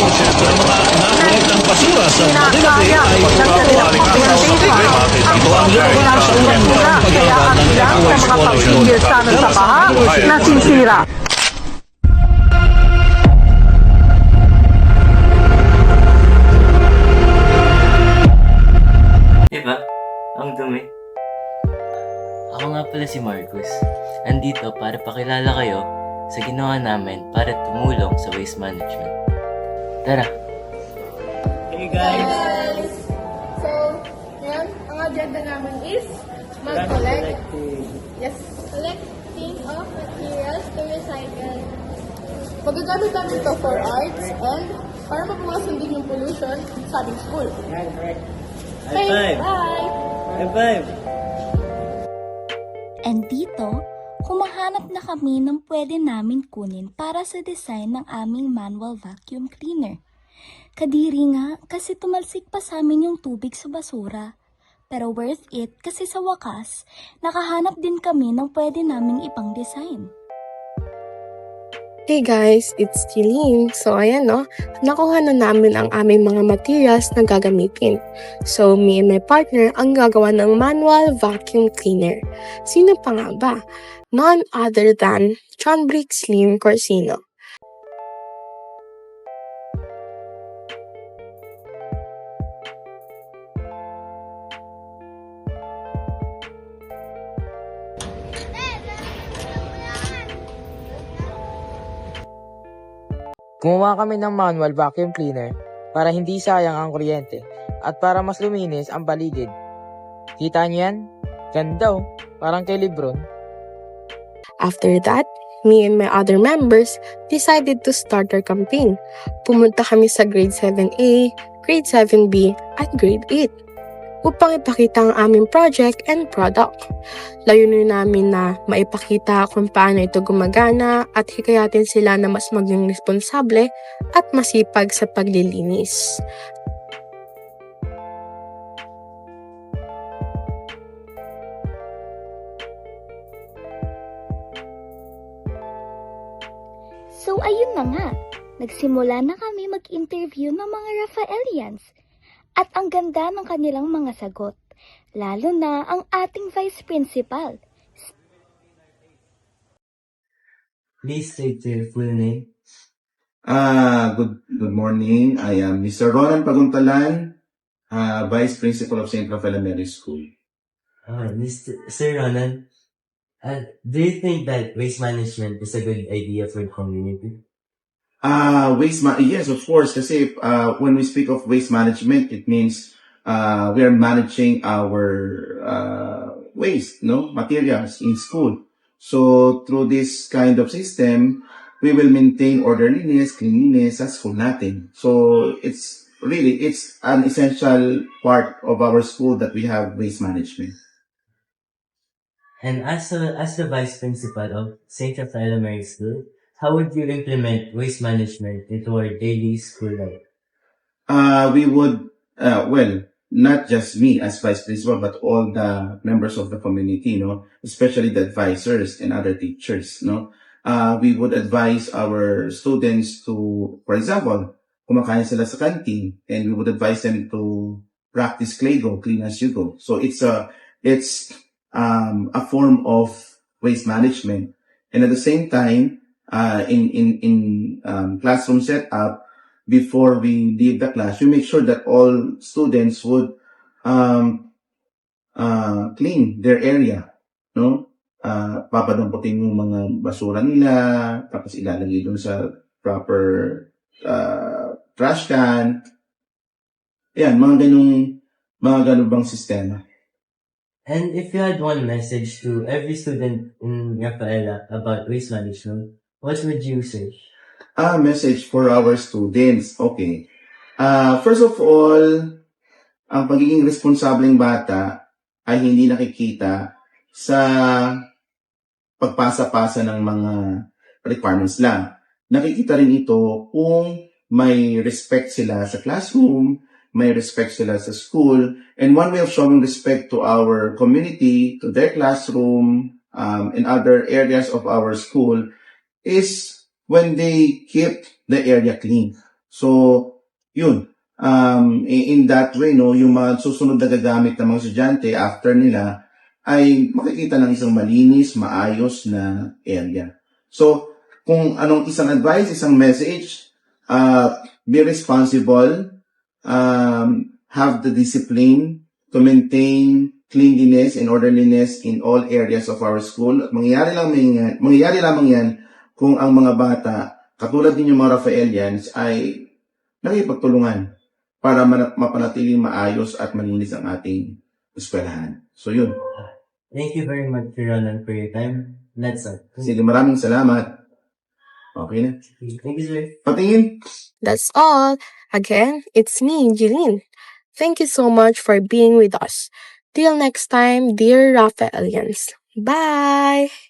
Sa mga nakolektang basura sa Manila Bay kinakaya ay ng pagpapawari ka sa problema ang problema sa unang nila kaya ang ilang sa mga pagpigil sana sa baha nasisira. Diba? Ang dumi. Ako nga pala si Marcus. Andito para pakilala kayo sa ginawa namin para tumulong sa waste management. Tara! Hey guys! So, ngayon, ang agenda namin is mag-collect. Yes. Collecting of materials to recycle. Magagamit namin ito for arts and para mabawasan din yung pollution sa ating school. Okay, bye! High five! And dito, humahanap na kami ng pwede namin kunin para sa design ng aming manual vacuum cleaner. Kadiri nga kasi tumalsik pa sa amin yung tubig sa basura. Pero worth it kasi sa wakas, nakahanap din kami ng pwede naming ibang design. Hey guys, it's Jeline. So ayan no, nakuha na namin ang aming mga materials na gagamitin. So me and my partner ang gagawa ng manual vacuum cleaner. Sino pa nga ba? None other than John Brick Slim Corsino. Gumawa kami ng manual vacuum cleaner para hindi sayang ang kuryente at para mas luminis ang paligid. Kita niyo yan? Ganda oh, parang kay Lebron. After that, me and my other members decided to start our campaign. Pumunta kami sa grade 7A, grade 7B, at grade 8 upang ipakita ang aming project and product. Layunin namin na maipakita kung paano ito gumagana at hikayatin sila na mas maging responsable at masipag sa paglilinis. So ayun na nga, nagsimula na kami mag-interview ng mga Rafaelians. At ang ganda ng kanilang mga sagot, lalo na ang ating Vice Principal. Please state your full name. Good morning. I am Mr. Ronan Paguntalan, Vice Principal of St. Rafael Elementary School. Sir Ronan, do you think that waste management is a good idea for the community? Yes, of course. Kasi when we speak of waste management, it means we are managing our waste, no, materials in school. So through this kind of system, we will maintain orderliness, cleanliness sa school natin. So it's an essential part of our school that we have waste management. And as the Vice Principal of St. Rafael Elementary School, how would you implement waste management into our daily school life? We would, not just me as vice principal, but all the members of the community, especially the advisors and other teachers, we would advise our students to, for example, kumakain sila sa canteen, and we would advise them to practice Claygo, clean as you go. So it's a form of waste management. And at the same time, in classroom setup, before we leave the class, we make sure that all students would clean their area, papadamputin yung mga basura nila, tapos ilalagay dun sa proper trash can. Ayan, mga ganung bang sistema. And if you had one message to every student in Rafaela about waste management, what would you say? Message for our students. Okay. First of all, ang pagiging responsableng bata ay hindi nakikita sa pagpasa-pasa ng mga requirements lang. Nakikita rin ito kung may respect sila sa classroom, may respect sila sa school, and one way of showing respect to our community, to their classroom, and other areas of our school is when they keep the area clean. So, yun. In that way, no, yung mga susunod na gagamit ng mga estudyante after nila ay makikita ng isang malinis, maayos na area. So, kung anong isang advice, isang message, be responsible, have the discipline to maintain cleanliness and orderliness in all areas of our school. At mangyayari lamang yan kung ang mga bata, katulad ninyo mga Rafaelians, ay nakipagtulungan para mapanatiling maayos at malinis ang ating eskwelahan. So yun. Thank you very much, Ronan, for your time. That's all. Sige, maraming salamat. Okay na. Thank you, sir. Patingin. That's all. Again, it's me, Jeline. Thank you so much for being with us. Till next time, dear Rafaelians. Bye!